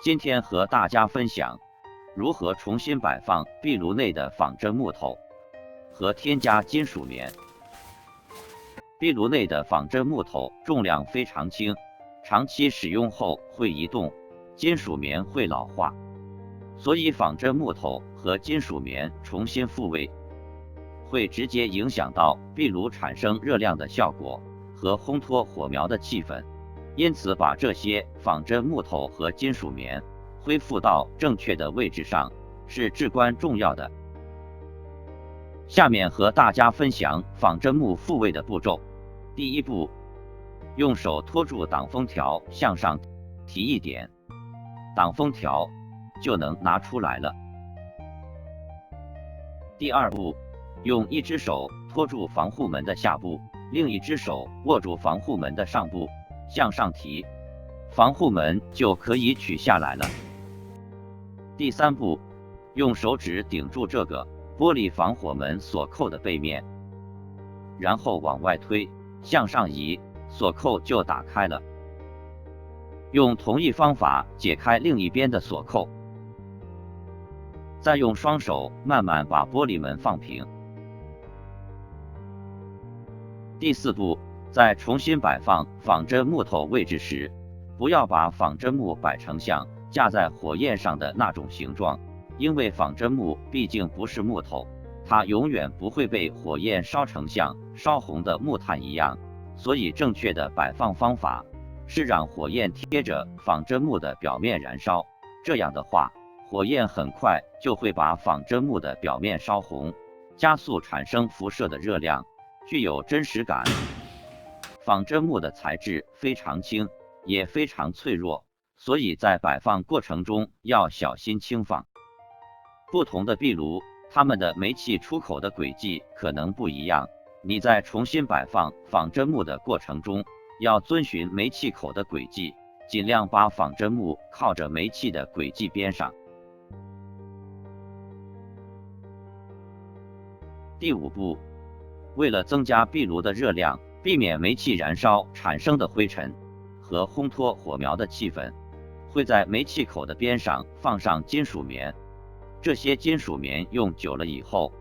今天和大家分享如何重新摆放壁炉内的仿真木头和添加金属棉。壁炉内的仿真木头重量非常轻，长期使用后会移动，金属棉会老化，所以仿真木头和金属棉重新复位，会直接影响到壁炉产生热量的效果和烘托火苗的气氛。因此，把这些仿真木头和金属棉恢复到正确的位置上是至关重要的。下面和大家分享仿真木复位的步骤。第一步，用手托住挡风条向上提一点，挡风条就能拿出来了。第二步，用一只手托住防护门的下部，另一只手握住防护门的上部，向上提，防护门就可以取下来了。第三步，用手指顶住这个玻璃防火门锁扣的背面，然后往外推，向上移，锁扣就打开了。用同一方法解开另一边的锁扣，再用双手慢慢把玻璃门放平。第四步，在重新摆放仿真木头位置时，不要把仿真木摆成像架在火焰上的那种形状，因为仿真木毕竟不是木头，它永远不会被火焰烧成像烧红的木炭一样，所以正确的摆放方法是让火焰贴着仿真木的表面燃烧，这样的话，火焰很快就会把仿真木的表面烧红，加速产生辐射的热量，具有真实感。仿真木的材质非常轻，也非常脆弱，所以在摆放过程中要小心轻放。不同的壁炉，它们的煤气出口的轨迹可能不一样，你在重新摆放仿真木的过程中，要遵循煤气口的轨迹，尽量把仿真木靠着煤气的轨迹边上。第五步，为了增加壁炉的热量，避免煤气燃烧产生的灰尘和烘托火苗的气氛，会在煤气口的边上放上金属棉。这些金属棉用久了以后，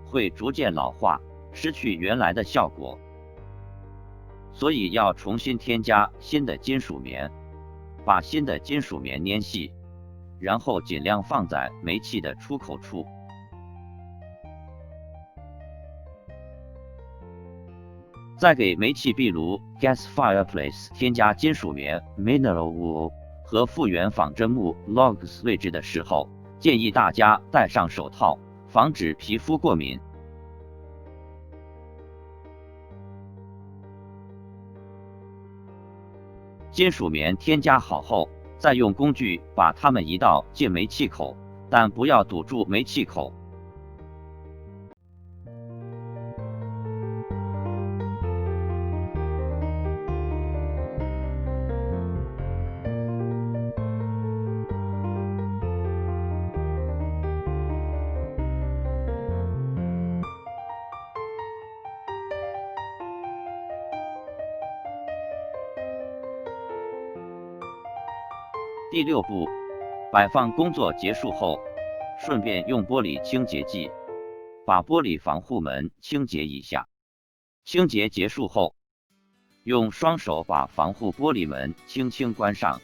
会逐渐老化，失去原来的效果，所以要重新添加新的金属棉，把新的金属棉粘细，然后尽量放在煤气的出口处。再给煤气壁炉 gas fireplace 添加金属棉 mineral wool 和复原仿真木 logs 位置的时候，建议大家戴上手套，防止皮肤过敏。金属棉添加好后，再用工具把它们移到进煤气口，但不要堵住煤气口。第六步，摆放工作结束后，顺便用玻璃清洁剂把玻璃防护门清洁一下。清洁结束后，用双手把防护玻璃门轻轻关上。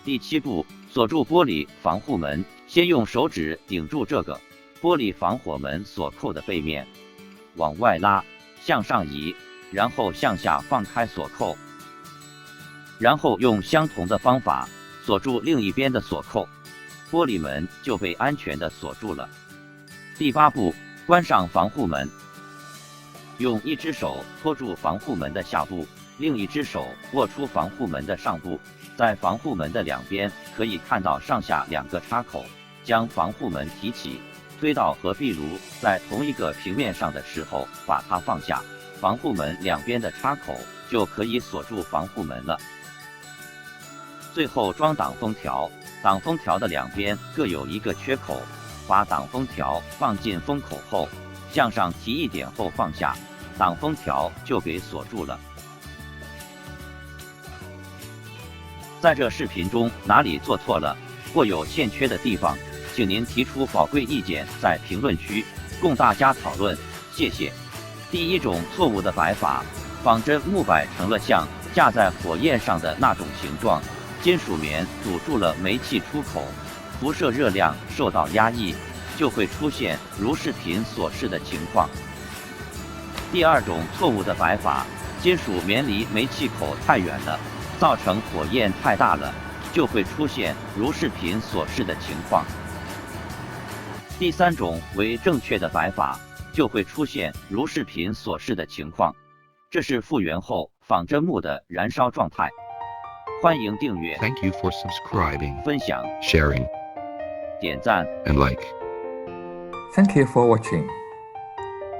第七步，锁住玻璃防护门，先用手指顶住这个玻璃防火门锁扣的背面，往外拉，向上移，然后向下放开锁扣，然后用相同的方法锁住另一边的锁扣，玻璃门就被安全地锁住了。第八步，关上防护门，用一只手托住防护门的下部，另一只手握出防护门的上部，在防护门的两边可以看到上下两个插口，将防护门提起，推到和壁炉在同一个平面上的时候把它放下，防护门两边的插口就可以锁住防护门了。最后装挡风条，挡风条的两边各有一个缺口，把挡风条放进风口后，向上提一点后放下，挡风条就给锁住了。在这视频中哪里做错了，或有欠缺的地方，请您提出宝贵意见在评论区，供大家讨论，谢谢。第一种错误的摆法，仿真木摆成了像架在火焰上的那种形状，金属棉堵住了煤气出口，辐射热量受到压抑，就会出现如视频所示的情况。第二种错误的摆法，金属棉离煤气口太远了，造成火焰太大了，就会出现如视频所示的情况。第三种为正确的摆法，就会出现如视频所示的情况。这是复原后仿真木的燃烧状态。欢迎订阅 Thank you for subscribing, 分享 sharing, 点赞， and like. Thank you for watching.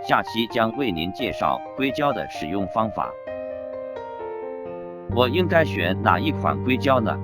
下期将为您介绍硅胶的使用方法。我应该选哪一款硅胶呢？